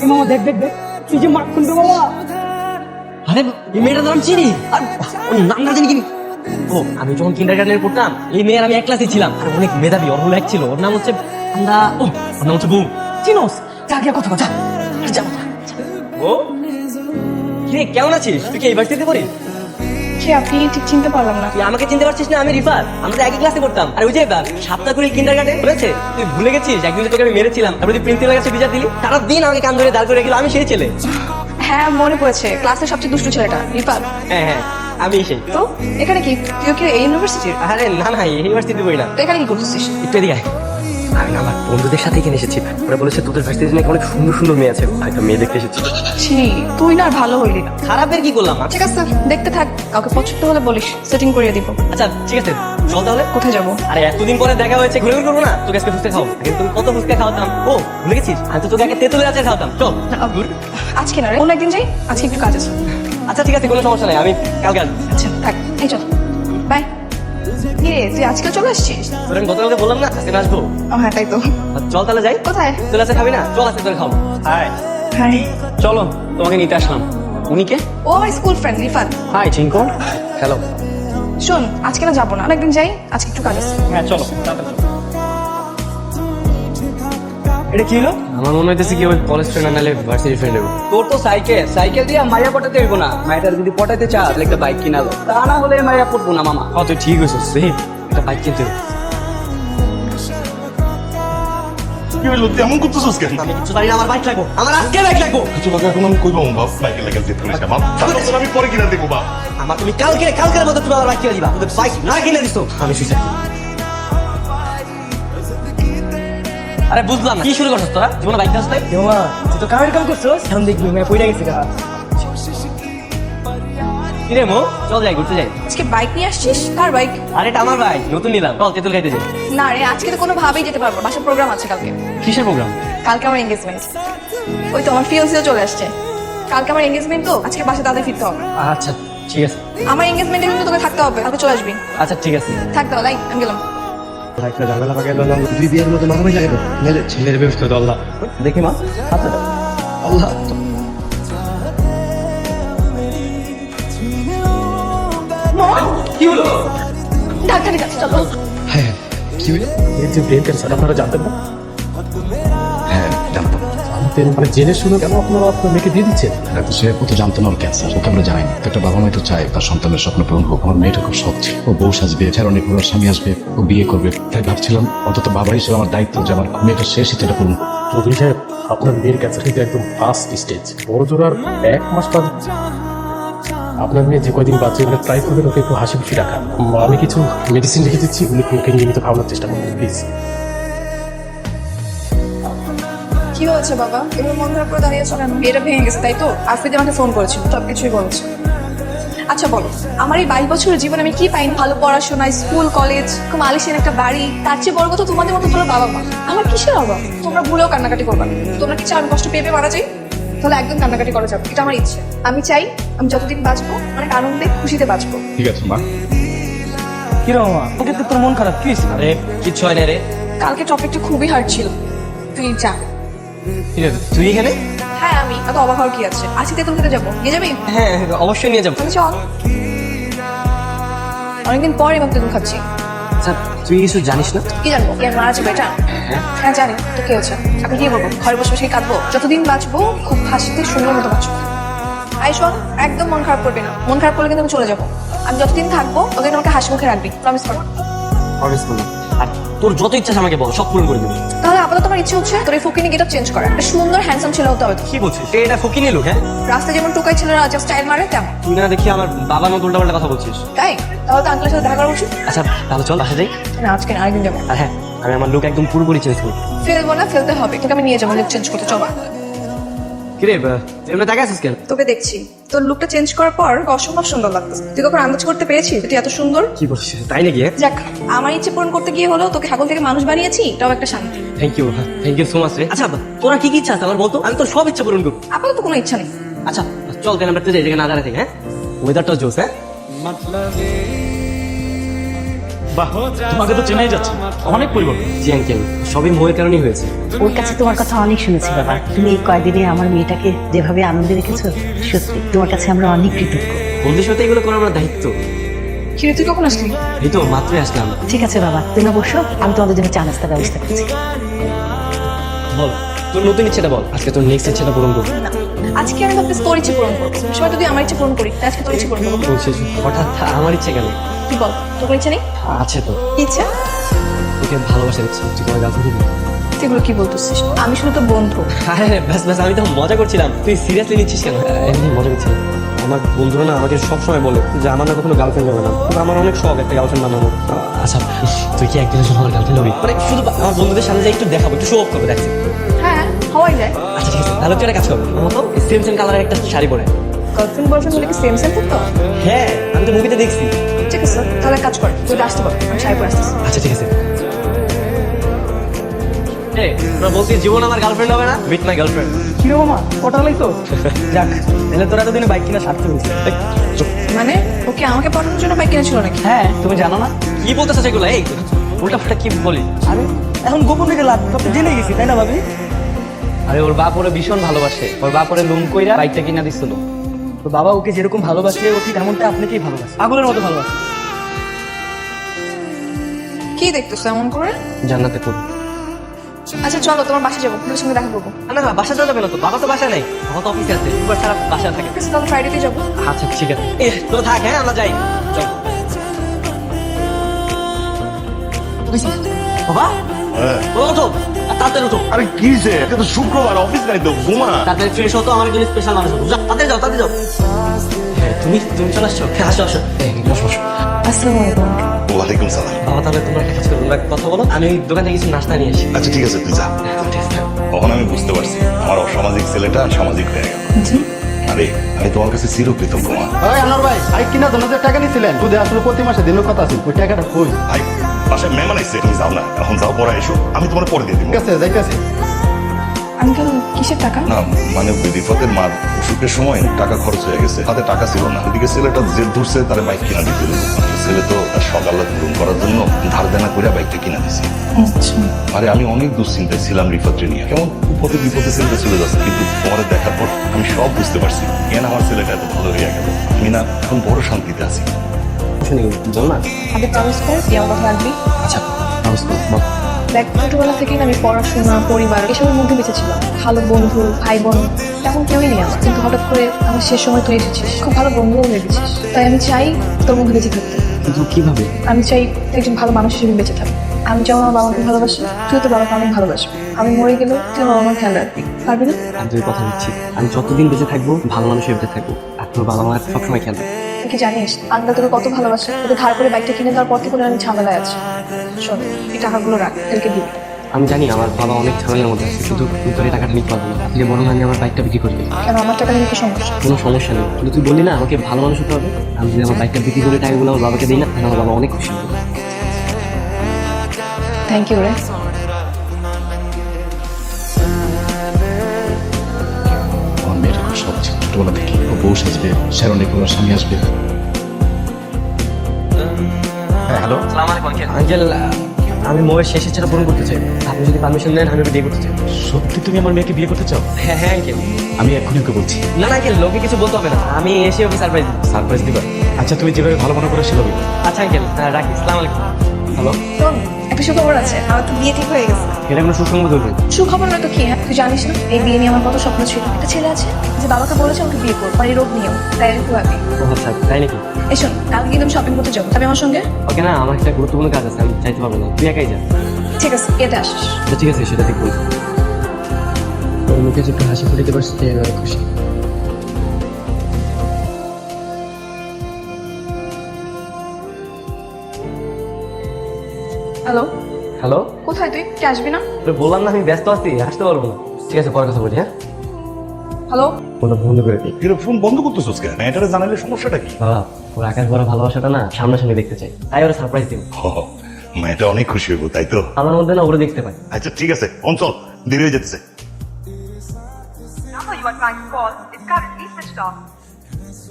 মামা দেখ দেখ দেখ তুই যে মাঠ খুলবে বাবা। আরে এই মেয়েটা তো আমি চিনি, আর ওর নামটা জানি কি। ও আমি যখন কিন্ডারগার্টেনে পড়তাম এই মেয়ের আমি এক ক্লাসে ছিলাম, আর অনেক মেধাবী, ওর হলো এক ছিল, ওর নাম হচ্ছে আমরা ওর নাম হচ্ছে বউ। চিনোস যা গিয়ে কথা কথা ও কিরে কেমন আছিস? তুই কি এই ভার্সিটিতে পড়িস? কে আপনি? ঠিক চিনতে পারলাম না। তুই আমাকে চিনতে পারছিস না? আমি রিফাত, আমরা একই ক্লাসে পড়তাম। আর ওই যে সাতটা করে কিন্ডারগার্টেন বলেছে, তুই ভুলে গেছিস একদিন তোকে আমি মেরেছিলাম, তারপর তুই প্রিন্সিপালের কাছে বিচার দিলি, সারাদিন আমাকে কান ধরে দাঁড় করে রেখেছিল, আমি সেই ছেলে। হ্যাঁ মনে পড়েছে, ক্লাসের সবচেয়ে দুষ্টু ছেলেটা রিফাত। হ্যাঁ হ্যাঁ আমি সেই। তো এখানে কি তুই কি এই ইউনিভার্সিটির? আরে না না এই ইউনিভার্সিটি পড়ি না। তো এখানে কি করতেছিস? একটু এদিকে আয়। আমি না আমার বন্ধুদের সাথে এখানে এসেছি, ওরা বলেছে তোদের ভার্সিটিতে নাকি অনেক সুন্দর সুন্দর মেয়ে আছে, একটা মেয়ে দেখতে এসেছি। ছি, তুই না আর ভালো হইলি না। খারাপের কি করলাম? ঠিক আছে দেখতে থাক, কাউকে পছন্দ হলে বলিস, সেটিং করিয়ে দিব। আচ্ছা ঠিক আছে চল তাহলে। কোথায় যাবো? আরে এতদিন পরে দেখা হয়েছে, ঘুরে ঘুরে করবো না? তোকে আজকে ফুচকা খাও, আগে তুমি কত ফুচকা খাওয়াতাম। ও ভুলে গেছিস? আমি তো তোকে আগে তেঁতুলের আচার খাওয়াতাম। চল। আজকে না রে, অন্য একদিন যাই, আজকে একটু কাজ আছে। আচ্ছা ঠিক আছে কোনো সমস্যা নাই, আমি কালকে আসবো। আচ্ছা থাক, এই চল বাই। কি রে তুই আজকে চলে আসছিস? তোর আমি গতকালকে বললাম না আজকে আসবো। ও হ্যাঁ তাই তো। চল তাহলে যাই। কোথায়? চলে আসে খাবি না? চল আসে তোর খাবো। High high. চলো তোমাকে নিতে আসলাম। উনি কে? ও আমার school friend Rifat. High Chinku. Hello. শোন আজকে না যাবো না, একদিন যাই, আজকে একটু কাজ আছে। হ্যাঁ চলো। এটা কি হলো? আমার মনে হইতেছে কি ওই কলেজ ফ্রেন্ড নালে ভার্সিটি ফ্রেন্ড হবে। তোর তো সাইকেল দিয়ে মাইয়া পটাতে হইব না, মাইয়াটার যদি পটাইতে চাস তাহলে একটা বাইক কিনা দাও, তা না হলে মাইয়া পড়বো না মামা। হ্যাঁ তুই ঠিক হয়েছিস, একটা বাইক কিনতে হবে। কি হইলো তুই এমন করতেছিস কেন? আমি কিছু জানি না, আমার বাইক লাগবো, আমার আজকে বাইক লাগবো। কিছু টাকা এখন আমি কইবো বাপ, বাইকের লেগে জেদ করিস বাপ, তারপর আমি পরে কিনা দেবো বাপ। আমার তুমি কালকের মধ্যে তুমি আমার বাইক কিনে দিবা, তোদের বাইক না কিনে দিছো আমি সুইসাইড। আরে বুঝলাম না কি শুরু করছিস তোরা? জীবনে বাইক চাস তাই? মামা তুই তো কামের কাম করছিস, এখন দেখবি মেয়ে পড়ে গেছে গা। কিরে মো, চল যাই ঘুরতে যাই। আজকে বাইক নিয়ে আসছিস? কার বাইক? আরে এটা আমার বাইক, নতুন নিলাম। চল তেঁতুল খাইতে যাই। না রে আজকে তো কোনো ভাবেই যেতে পারবো, বাসার প্রোগ্রাম আছে কালকে। কিসের প্রোগ্রাম? কালকে আমার এঙ্গেজমেন্ট। ওই তো আমার ফিয়ান্সিও চলে আসছে। কালকে আমার এঙ্গেজমেন্ট, তো আজকে বাসা তাদের ফিরতে হবে। আচ্ছা ঠিক আছে। আমার এঙ্গেজমেন্টে কিন্তু তোকে থাকতে হবে, কালকে চলে আসবি। আচ্ছা ঠিক আছে। থাকতে হবে, আমি গেলাম। ছেলের ব্যবস্থা তো আল্লাহ দেখি মা। আচ্ছা আল্লাহ কি হলো? ডাক্তারের কাছে চলো। হ্যাঁ কি হইলো? এর যে ব্রেন ক্যান্সার আপনারা জানতেন না? হ্যাঁ জানতাম। আমাদের মানে জেনে শুনে কেন আপনারা আপনার মেয়েকে দিয়ে দিচ্ছেন? তো সে ও তো জানতো না ওর ক্যান্সার, ওকে আমরা জানাইনি। তো একটা বাবা মাই তো চায় তার সন্তানের স্বপ্ন পূরণ হোক। আমার মেয়েটা খুব শখ ছিল ও বউ সাজবে, ফেরণে ওর স্বামী আসবে, ও বিয়ে করবে। তাই ভাবছিলাম অন্তত বাবা হিসেবে আমার দায়িত্ব যে আমার মেয়েটা শেষ ইচ্ছাটা পূরণ হোক। চৌধুরী সাহেব আপনার মেয়ের ক্যান্সার কিন্তু একদম ফার্স্ট স্টেজ, বড় জোর আর 1 মাস বাদে। আপনার মেয়ে যে কয়দিন বাচ্চা এগুলো ট্রাই করবেন, ওকে একটু হাসি খুশি রাখা। আমি কিছু মেডিসিন লিখে দিচ্ছি, উনি ওকে নিয়মিত খাওয়ানোর চেষ্টা করবেন প্লিজ। কি হয়েছে বাবা, এবার মন খারাপ করে দাঁড়িয়েছো কেন? এটা ভেঙে গেছে তাই তো? আফ্রিদি আমাকে ফোন করেছিল, সবকিছুই বলেছে। আচ্ছা বলো, আমার এই 22 বছরের জীবনে আমি কি পাইনি? ভালো পড়াশোনা, স্কুল কলেজ, খুব আলিশান একটা বাড়ি, তার চেয়ে বড় কথা তোমাদের মতো ভালো বাবা মা। আমার কিসের অভাব? তোমরা ভুলেও কান্নাকাটি করবা না। তোমরা কি চাও আমি কষ্ট পেয়ে মারা যাই? তাহলে একদম কান্নাকাটি করা যাবে, এটা আমার ইচ্ছে। আমি চাই আমি যতদিন বাঁচবো অনেক আনন্দে খুশিতে বাঁচবো। ঠিক আছে মা। কি রে মামা, তোকে তো তোর মন খারাপ কি হয়েছে? আরে কিচ্ছু হয় না রে। কালকে টপিকটা খুবই হার্ড ছিল, তুই যা। ঠিক আছে তুই এখানে? হ্যাঁ আমি এত অবাক হওয়ার কি আছে, আজকে তেতুল খেতে যাবো, নিয়ে যাবি? হ্যাঁ অবশ্যই নিয়ে যাবো। তাহলে চল। অনেকদিন পর এবার তেতুল খাচ্ছি। আচ্ছা তুই কিছু জানিস না? কি জানবো, কি আর মারা যাবে এটা? হ্যাঁ জানি। তো কি হচ্ছে, আমি কি বলবো? ঘরে বসে বসে কাঁদবো? যতদিন বাঁচবো খুব হাসিতে সুন্দর মতো বাঁচবো। আই শোন, একদম মন খারাপ করবি না। মন খারাপ করলে কিন্তু আমি চলে যাবো। আমি যতদিন থাকবো ততদিন আমাকে হাসি মুখে রাখবি, প্রমিস কর। প্রমিস করলাম। আর তোর যত ইচ্ছা আছে আমাকে বল, সব পূরণ করে দেবো। তাহলে আপাতত আমার ইচ্ছে হচ্ছে তোর এই ফকিনি গেটআপ চেঞ্জ করা, একটা সুন্দর হ্যান্ডসাম ছেলে হতে হবে। কি বলছিস? এটা ফুকি নিলু? হ্যাঁ রাস্তায় যেমন টুকাই ছেলেরা জাস্ট স্টাইল মারে তেমন। তুই না দেখি আমার বাবার মতো উল্টাপাল্টা কথা বলছিস। তাই তাহলে তো আঙ্কেলের সাথে দেখা করা উচিত। আচ্ছা তাহলে চল বাসা যাই। না আজকে না, আরেকদিন যাবো। আর হ্যাঁ আমি আমার লুক একদম পুরোপুরি চেঞ্জ করবো। ফেলবো না, ফেলতে হবে। তোকে আমি নিয়ে যাবো লুক চেঞ্জ করতে, চল। কিরে এমনি তাকে আসিস কেন? তোকে দেখছি, তোর লুকটা চেঞ্জ করার পর অসম্ভব সুন্দর লাগতেছে। তুই কখন আন্দাজ করতে পেরেছিস তুই এত সুন্দর? কি বলছিস তাই নাকি? যাক, আমার ইচ্ছে পূরণ করতে গিয়ে হলো তোকে ছাগল থেকে মানুষ বানিয়েছি, এটাও একটা শান্তি। থ্যাংক ইউ সো মাচ রে। আচ্ছা তোরা কি কি ইচ্ছা আছে আমার বলতো, আমি তোর সব ইচ্ছা পূরণ করবো। আপাতত কোনো ইচ্ছা নেই। আচ্ছা চল কেন আমরা যাই, জায়গায় না দাঁড়াতে। হ্যাঁ ওয়েদারটাও জোস। হ্যাঁ বাহ, তোমাকে তো চেনাই যাচ্ছে, অনেক পরিবর্তন। জি আঙ্কেল, সবই মোয়ের কারণেই হয়েছে। ওর কাছে তোমার কথা অনেক শুনেছি বাবা। তুমি এই কয়দিনে আমার মেয়েটাকে যেভাবে আনন্দে রেখেছো, সত্যি তোমার কাছে আমরা অনেক কৃতজ্ঞ। বন্ধুর সাথে এগুলো করা আমার দায়িত্ব। কিরে তুই কখন আসলি? এই তো মাত্রই আসলাম। ঠিক আছে বাবা, তুমি বসো, আমি তোমাদের জন্য চা নাস্তার ব্যবস্থা করছি। বল, তোর নতুন ইচ্ছেটা বল, আজকে তোর নেক্সট ইচ্ছেটা পূরণ করবো। আজকে আমি ভাবতেছি তোর ইচ্ছে পূরণ করবো, সবাই যদি আমার ইচ্ছে পূরণ করি তাই আজকে তোর ইচ্ছে পূরণ করবো। বলছিস হঠাৎ আমার ইচ্ছে কেন? কি বল, তোর কোনো ইচ্ছে নেই? আছে তো, কি ইচ্ছে? তোকে ভালোবাসার ইচ্ছে। তুই তোমার গাছ দিবি? তুই এগুলো কি বলতেছিস? আমি শুধু তোর বন্ধু। আরে ব্যাস ব্যাস, আমি তো মজা করছিলাম, তুই সিরিয়াসলি নিচ্ছিস কেন? এমনি মজা করছিলাম। আমার বন্ধুরা না আমাকে সবসময় বলে যে আমার না কখনো গার্লফ্রেন্ড হবে না, কিন্তু আমার অনেক শখ একটা গার্লফ্রেন্ড বানানো। আচ্ছা, তুই কি একদিনের জন্য আমার গার্লফ্রেন্ড হবি? মানে শুধু আমার বন্ধুদের সামনে যাই একটু দেখাবো, একটু শো অফ করবো, দেখছি। হ্যাঁ, হওয়াই যায়। আচ্ছা ঠিক আছে, তাহলে তুই একটা কাজ করবো, আমার তো সেম সেম কালারের একটা শাড়ি পরে। গার্লফ্রেন্ড বয়ফ্রেন্ড হলে কি সেম সেম থাকতো? হ্যাঁ, আমি তো মুভিতে দেখছি। ঠিক আছে, তাহলে এক কাজ কর, তুই আসতে পার, আমি শাড়ি পরে আসতেছি। আচ্ছা ঠিক আছে। তোরা বলছিস জীবন আমার গার্লফ্রেন্ড হবে না, মিট মাই গার্লফ্রেন্ড। কি রে মামা, কটা লাগতো? যাক, তাহলে তোরা এতদিনে বাইক কিনা সার্থক হয়েছে। মানে ওকে আমাকে পাঠানোর জন্য বাইক কিনেছিল নাকি? হ্যাঁ, তুমি জানো না? কি বলতেছে সেগুলো? এই উল্টা ফাল্টা কি বলি? আরে এখন গোপন থেকে লাভ, সব তো জেনে গেছি, তাই না ভাবি? আরে ওর বাপ ওরে ভীষণ ভালোবাসে, ওর বাপ ওরে লোন কইরা বাইকটা কিনা দিছিল। তো বাবা ওকে যেরকম ভালোবাসে, ও ঠিক এমনটা আপনাকেই ভালোবাসে, পাগলের মতো ভালোবাসে। কি দেখতেছো এমন করে? জান্নাতে পড়ি। আচ্ছা চলো, তোমার বাসা যাবো, তোমার সঙ্গে দেখা করবো। না না, বাসা যাবে না তো, বাবা তো বাসা নেই, বাবা তো অফিসে আছে, দুবার সারা বাসা থাকে। ঠিক আছে, তাহলে ফ্রাইডেতে যাবো। আচ্ছা ঠিক আছে, তোরা থাক, হ্যাঁ আমরা যাই। চল। বাবা হ্যাঁ। ওঠো, তাড়াতাড়ি ওঠো, আরে কি যে, এটা তো শুক্রবার, অফিস নাই তো, ঘুমা। তাড়াতাড়ি ফ্রেশ হতো, আমার জন্য স্পেশাল মানুষ হতো। তাড়াতাড়ি যাও, তাড়াতাড়ি যাও। হ্যাঁ, তুমি তুমি চলে আসছো? হ্যাঁ, আসো আসো। বসো বসো। আসসালামু আলাইকুম। ওয়ালাইকুম সালাম। বাবা তাহলে তোমরা একটা কাজ করো, তোমরা কথা বলো, আমি ওই দোকান থেকে কিছু নাস্তা নিয়ে আসি। আচ্ছা ঠিক আছে, তুই যা। তখন আমি বুঝতে পারছি আমার অসামাজিক ছেলেটা সামাজিক হয়ে গেল। আরে আমি তোমার কাছে চিরকৃতজ্ঞ মা। আনোয়ার ভাই, বাইক কিনা জন্য যে টাকা নিয়েছিলেন, সুদে আসলে প্রতি মাসে দিনের কথা আছে, ওই টাকাটা কই? ভাই বাসায় মেহমান আসছে, তুমি যাও না, এখন যাও, পরে এসো, আমি তোমার পরে দিয়ে দিব। ঠিক আছে, যাইতেছি। আঙ্কেল কিসের টাকা? না মানে রিফাতের মার অসুখের সময় টাকা খরচ হয়ে গেছে, হাতে টাকা ছিল না, এদিকে ছেলেটা জেদ ধরছে তার বাইক কিনা দিতে হবে। ছেলে তো তার সকালে পূরণ করার জন্য ধার দেনা করে বাইকটা কিনা দিছে। আচ্ছা, আরে আমি অনেক দুশ্চিন্তায় ছিলাম রিফাতকে নিয়ে, কেমন বিপদে বিপদে ছেলেটা চলে যাচ্ছে, কিন্তু তোমার দেখার পর আমি সব বুঝতে পারছি কেন আমার ছেলেটা এত ভালো হয়ে গেল। আমি না এখন বড় শান্তিতে আছি। শুনে বল না। আগে প্রমিস কর, তুই আমার কথা রাখবি। আচ্ছা প্রমিস করো, বল। দেখ, ছোটবেলা থেকেই না আমি পড়াশোনা, পরিবার এসবের মধ্যে বেঁচে ছিলাম। ভালো বন্ধু, ভাই বোন তেমন কেউই নেই আমার, কিন্তু হঠাৎ করে আমার শেষ সময় তুই এসেছিস, খুব ভালো বন্ধুও হয়ে গেছিস। তাই আমি চাই তোর মধ্যে বেঁচে থাকতে। কিন্তু কিভাবে? আমি চাই তুই একজন ভালো মানুষ হিসেবে বেঁচে থাক। আমি যেমন আমার বাবাকে ভালোবাসি, তুই তো বাবাকে অনেক ভালোবাসবি। আমি মরে গেলেও তুই আমার আমার খেয়াল রাখবি, পারবি না? আমি তোর কথা দিচ্ছি, আমি যতদিন বেঁচে থাকবো ভালো মানুষের বেঁচে থাকবো, আর তোর বাবা মা সবসময় খেয়াল রাখবে। তুই কি জানিস আঙ্কেল তোকে কত ভালোবাসে? তোকে ধার করে বাইকটা কিনে দেওয়ার পর থেকে আমি ঝামেলায় আছি। শোন, এই টাকাগুলো রাখ, এদেরকে দিবি। আমি জানি আমার বাবা অনেক ঝামেলার মধ্যে আছে, কিন্তু তুই তোর এই টাকাটা নিতে পারবো না। তুই বরং আমি আমার বাইকটা বিক্রি করে দিই। কেন, আমার টাকা নিয়ে কি সমস্যা? কোনো সমস্যা নেই, কিন্তু তুই বললি না আমাকে ভালো মানুষ হতে হবে, আমি যদি আমার বাইকটা বিক্রি করে টাকাগুলো আমার বাবাকে দিই না, তাহলে আমার বাবা অনেক খুশি হবে। থ্যাংক ইউ রে। আমার মেয়েটা খুব শখ ছিল ছোটবেলা থেকে, ও বউ সাজবে, শ্যারণে কোনো স্বামী আসবে। হ্যাঁ, হ্যালো। আঙ্কেল, আমি মোয়ের শেষ ইচ্ছাটা পূরণ করতে চাই, আপনি যদি পারমিশন দেন আমি ওকে বিয়ে করতে চাই। সত্যি তুমি আমার মেয়েকে বিয়ে করতে চাও? হ্যাঁ হ্যাঁ আঙ্কেল। আমি এখনই ওকে বলছি। না না আঙ্কেল, লোকে কিছু বলতে হবে না, আমি এসে ওকে সারপ্রাইজ দিই। সারপ্রাইজ দিবা? আচ্ছা তুমি যেভাবে ভালো মনে করে সেভাবে। আচ্ছা আঙ্কেল, রাখি, আসসালামু আলাইকুম। হ্যালো, শোন, একটা সুখবর আছে, আমার তো বিয়ে ঠিক হয়ে গেছে। এটা কোনো সুসংবাদ হইবে? সুখবর নয় তো কি? হ্যাঁ, তুই জানিস না এই বিয়ে নিয়ে আমার কত স্বপ্ন ছিল। একটা ছেলে আছে যে বাবাকে বলেছে আমাকে বিয়ে করবো, মানে রোগ নিয়েও, তাই একটু আগে। ও আচ্ছা, তাই নাকি? এই শোন, কালকে কিন্তু আমি শপিং করতে যাবো, তবে আমার সঙ্গে? ওকে না, আমার একটা গুরুত্বপূর্ণ কাজ আছে, আমি চাইতে পারবো না, তুই একাই যা। ঠিক আছে, এতে আসিস। আচ্ছা, ঠিক আছে, সেটা দেখবো। তোর মুখে যে একটু হাসি ফুটিতে পারছি তাই আমি অনেক খুশি। হ্যালো, হ্যালো, কোথায় তুই? কি আসবি না? তোর বললাম না আমি ব্যস্ত আছি, আসতে পারবো না। ঠিক আছে, পরে কথা বলি। হ্যাঁ, হ্যালো, ফোনটা বন্ধ করে দিই। কিন্তু ফোন বন্ধ করতেছোস কেন? এটারে জানালে সমস্যাটা কি? বাবা, ওর আকাশ ভরা ভালোবাসাটা না সামনাসামনি দেখতে চাই, তাই ওরা সারপ্রাইজ দিব। মেয়েটা অনেক খুশি হইব, তাই তো? আমার মধ্যে না ওরা দেখতে পাই। আচ্ছা ঠিক আছে, অঞ্চল দেরি হয়ে যেতেছে।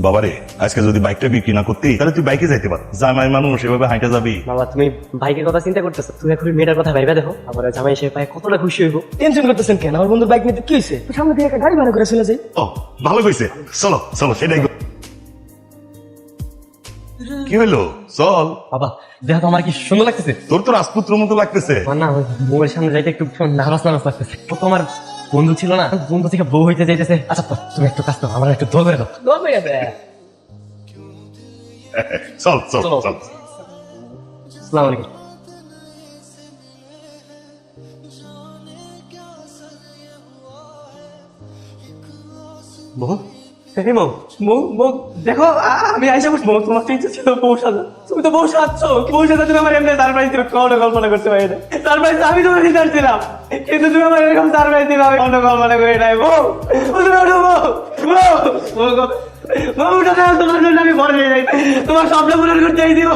বাবারে আজকে যদি বাইকটা বিক্রি না করতি তাহলে তুই বাইকে যাইতে পার, জামাই মানুষ এভাবে হাঁটা যাবি। বাবা তুমি বাইকের কথা চিন্তা করতেছো, তুমি এখন মেয়েটার কথা ভাইবা দেখো, আমার জামাই এসে পায় কতটা খুশি হইব। টেনশন করতেছেন কেন? আমার বন্ধুর বাইক নিতে কি হয়েছে? সামনে থেকে একটা গাড়ি ভাড়া করে চলে যাই। ও ভালো হয়েছে, চলো চলো সেটাই কর। কি হইলো? চল। বাবা দেখো তো আমার কি সুন্দর লাগতেছে। তোর তো রাজপুত্র মতো লাগতেছে। আমার না বউয়ের সামনে যাইতে একটু নার্ভাস লাগতেছে। ও তো আমার বন্ধু ছিল না, বন্ধু থেকে বউ হইতে যাইতেছে। আচ্ছা তো তুমি একটু কাজ করো, আমার একটু দোয়া করে দাও। দোয়া করে দে। চল চল চলো। চল। আসসালামু আলাইকুম। বউ এই বউ, বউ বউ দেখো আমি আইসা বসবো, তোমার তো ইচ্ছে ছিল বউ সাজা, তুমি তো বউ সাজছো। বউ সাজা তুমি আমার এমনি সারপ্রাইজ দিবে, কখনো কল্পনা করতে পারি না। সারপ্রাইজ আমি তোমার দিতে ছিলাম, কিন্তু তুমি আমার এরকম সারপ্রাইজ দিবে আমি কখনো কল্পনা করি নাই। বউ তুমি ওঠো, বউ বউ বউ উঠে দাও, তোমার জন্য আমি ঘরে যাই, তোমার স্বপ্ন পূরণ করতে দিব।